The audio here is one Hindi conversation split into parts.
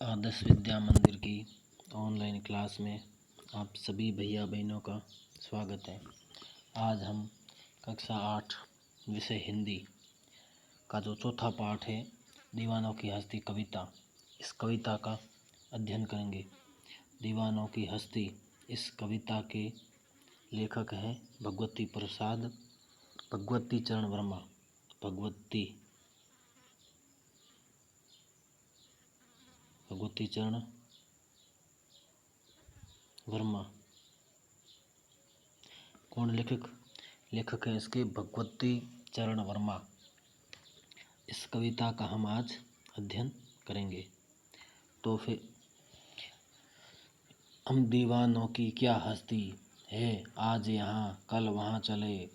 आदर्श विद्या मंदिर की ऑनलाइन क्लास में आप सभी भैया बहनों का स्वागत है। आज हम कक्षा 8 विषय हिंदी का जो चौथा पाठ है दीवानों की हस्ती कविता, इस कविता का अध्ययन करेंगे। दीवानों की हस्ती इस कविता के लेखक हैं भगवती चरण वर्मा। भगवती चरण वर्मा कौन लेखक है इसके? भगवती चरण वर्मा। इस कविता का हम आज अध्ययन करेंगे। तो फिर हम दीवानों की क्या हस्ती है, आज यहाँ कल वहाँ चले,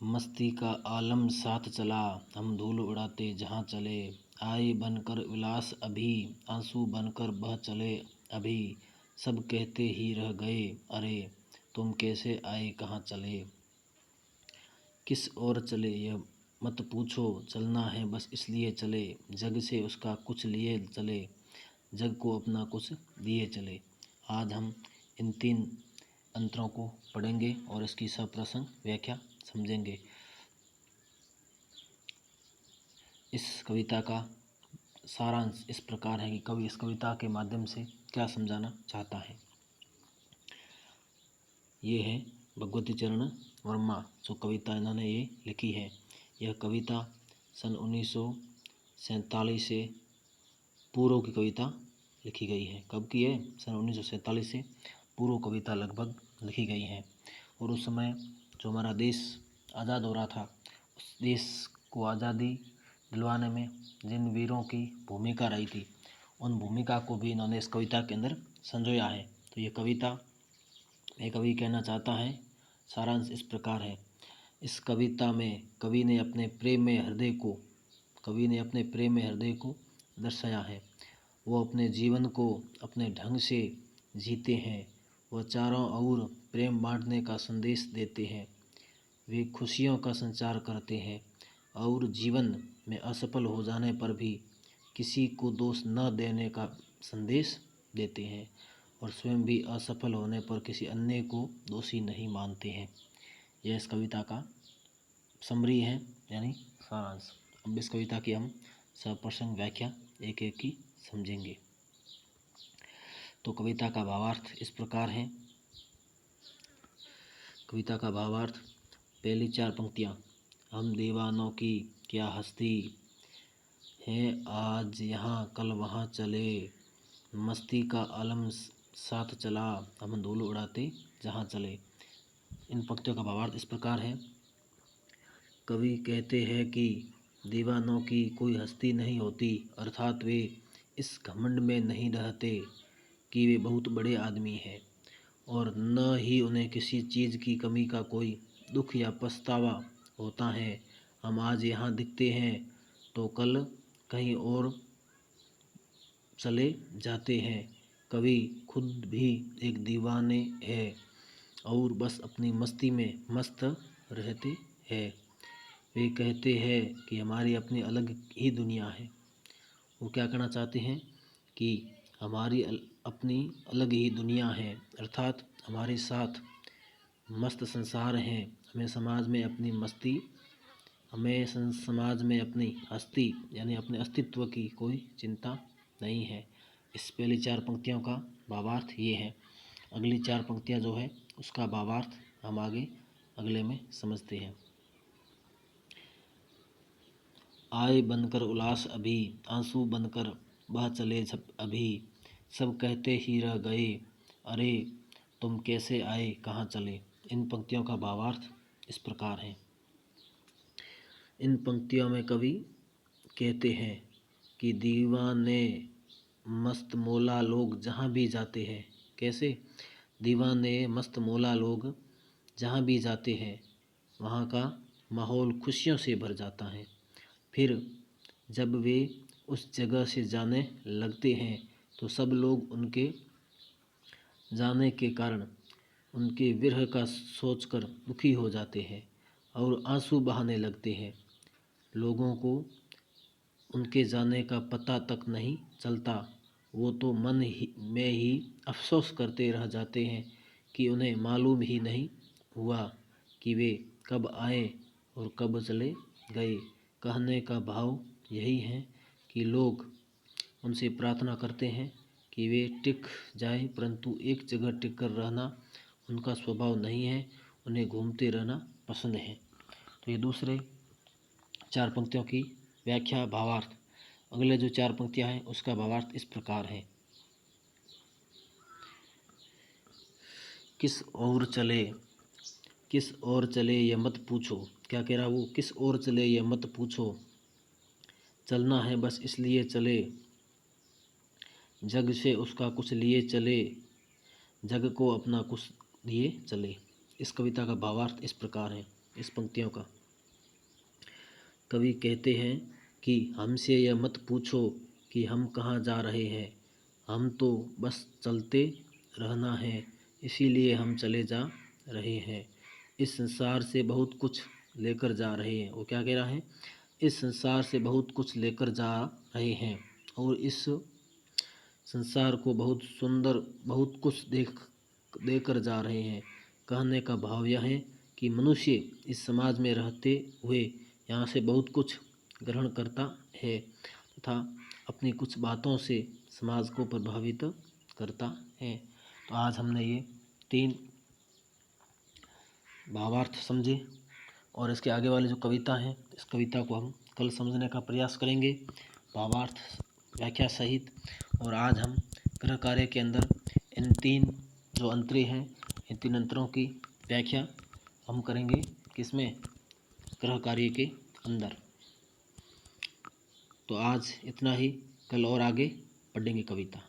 मस्ती का आलम साथ चला, हम धूल उड़ाते जहाँ चले, आए बनकर विलास अभी, आंसू बनकर बह चले अभी, सब कहते ही रह गए अरे, तुम कैसे आए कहाँ चले, किस ओर चले यह मत पूछो, चलना है बस इसलिए चले, जग से उसका कुछ लिए चले, जग को अपना कुछ दिए चले। आज हम इन 3 अंतरों को पढ़ेंगे और इसकी सप्रसंग व्याख्या समझेंगे। इस कविता का सारांश इस प्रकार है कि कवि इस कविता के माध्यम से क्या समझाना चाहता है। ये है भगवती चरण वर्मा जो कविता इन्होंने ये लिखी है। यह कविता सन 1947 से पूर्व की कविता लिखी गई है। कब की है? सन 1947 से पूर्व कविता लगभग लिखी गई है। और उस समय जो हमारा देश आज़ाद हो रहा था, उस देश को आज़ादी दिलवाने में जिन वीरों की भूमिका रही थी, उन भूमिका को भी इन्होंने इस कविता के अंदर संजोया है। तो ये कविता में कवि कहना चाहता है, सारांश इस प्रकार है। इस कविता में कवि ने अपने प्रेम में हृदय को दर्शाया है। वो अपने जीवन को अपने ढंग से जीते हैं। वह चारों ओर प्रेम बांटने का संदेश देते हैं। वे खुशियों का संचार करते हैं और जीवन में असफल हो जाने पर भी किसी को दोष न देने का संदेश देते हैं और स्वयं भी असफल होने पर किसी अन्य को दोषी नहीं मानते हैं। यह इस कविता का समरी है, यानी सारांश। अब इस कविता की हम सप्रसंग व्याख्या एक एक की समझेंगे। तो कविता का भावार्थ इस प्रकार है। कविता का भावार्थ, पहली 4 पंक्तियाँ, हम दीवानों की क्या हस्ती है, आज यहाँ कल वहाँ चले, मस्ती का आलम साथ चला, हम धूल उड़ाते जहाँ चले। इन पंक्तियों का भावार्थ इस प्रकार है। कवि कहते हैं कि दीवानों की कोई हस्ती नहीं होती, अर्थात वे इस घमंड में नहीं रहते कि वे बहुत बड़े आदमी हैं और न ही उन्हें किसी चीज़ की कमी का कोई दुख या पछतावा होता है। हम आज यहाँ दिखते हैं तो कल कहीं और चले जाते हैं। कवि खुद भी एक दीवाने हैं और बस अपनी मस्ती में मस्त रहते हैं। वे कहते हैं कि हमारी अपनी अलग ही दुनिया है। वो क्या कहना चाहते हैं कि हमारी अपनी अलग ही दुनिया है, अर्थात हमारे साथ मस्त संसार है। हमें समाज में अपनी हस्ती यानी अपने अस्तित्व की कोई चिंता नहीं है। इस पहली 4 पंक्तियों का भावार्थ ये है। अगली 4 पंक्तियाँ जो है उसका भावार्थ हम अगले में समझते हैं। आए बनकर उल्लास अभी, आंसू बनकर बह चले अभी, सब कहते ही रह गए अरे, तुम कैसे आए कहाँ चले। इन पंक्तियों का भावार्थ इस प्रकार है। इन पंक्तियों में कवि कहते हैं कि दीवाने मस्त मौला लोग जहाँ भी जाते हैं, कैसे? दीवाने मस्त मौला लोग जहाँ भी जाते हैं वहाँ का माहौल खुशियों से भर जाता है। फिर जब वे उस जगह से जाने लगते हैं तो सब लोग उनके जाने के कारण उनके विरह का सोचकर दुखी हो जाते हैं और आंसू बहाने लगते हैं। लोगों को उनके जाने का पता तक नहीं चलता। वो तो मन में ही अफसोस करते रह जाते हैं कि उन्हें मालूम ही नहीं हुआ कि वे कब आए और कब चले गए। कहने का भाव यही है कि लोग उनसे प्रार्थना करते हैं कि वे टिक जाएं, परंतु एक जगह टिक कर रहना उनका स्वभाव नहीं है, उन्हें घूमते रहना पसंद है। तो ये दूसरे 4 पंक्तियों की व्याख्या भावार्थ। अगले जो 4 पंक्तियां हैं उसका भावार्थ इस प्रकार है। किस ओर चले, किस ओर चले ये मत पूछो। क्या कह रहा वो? किस ओर चले ये मत पूछो, चलना है बस इसलिए चले, जग से उसका कुछ लिए चले, जग को अपना कुछ दिए चले। इस कविता का भावार्थ इस प्रकार है, इस पंक्तियों का। कवि कहते हैं कि हमसे यह मत पूछो कि हम कहाँ जा रहे हैं, हम तो बस चलते रहना है, इसीलिए हम चले जा रहे हैं। इस संसार से बहुत कुछ लेकर जा रहे हैं। वो क्या कह रहा है? इस संसार से बहुत कुछ लेकर जा रहे हैं और इस संसार को बहुत सुंदर, बहुत कुछ देकर जा रहे हैं। कहने का भाव यह है कि मनुष्य इस समाज में रहते हुए यहाँ से बहुत कुछ ग्रहण करता है तथा अपनी कुछ बातों से समाज को प्रभावित करता है। तो आज हमने ये 3 भावार्थ समझे और इसके आगे वाली जो कविता है, इस कविता को हम कल समझने का प्रयास करेंगे भावार्थ व्याख्या सहित। और आज हम ग्रह कार्य के अंदर इन 3 जो अंतरे हैं, इन 3 अंतरों की व्याख्या हम करेंगे किसमें? ग्रह कार्य के अंदर। तो आज इतना ही, कल और आगे पढ़ेंगे कविता।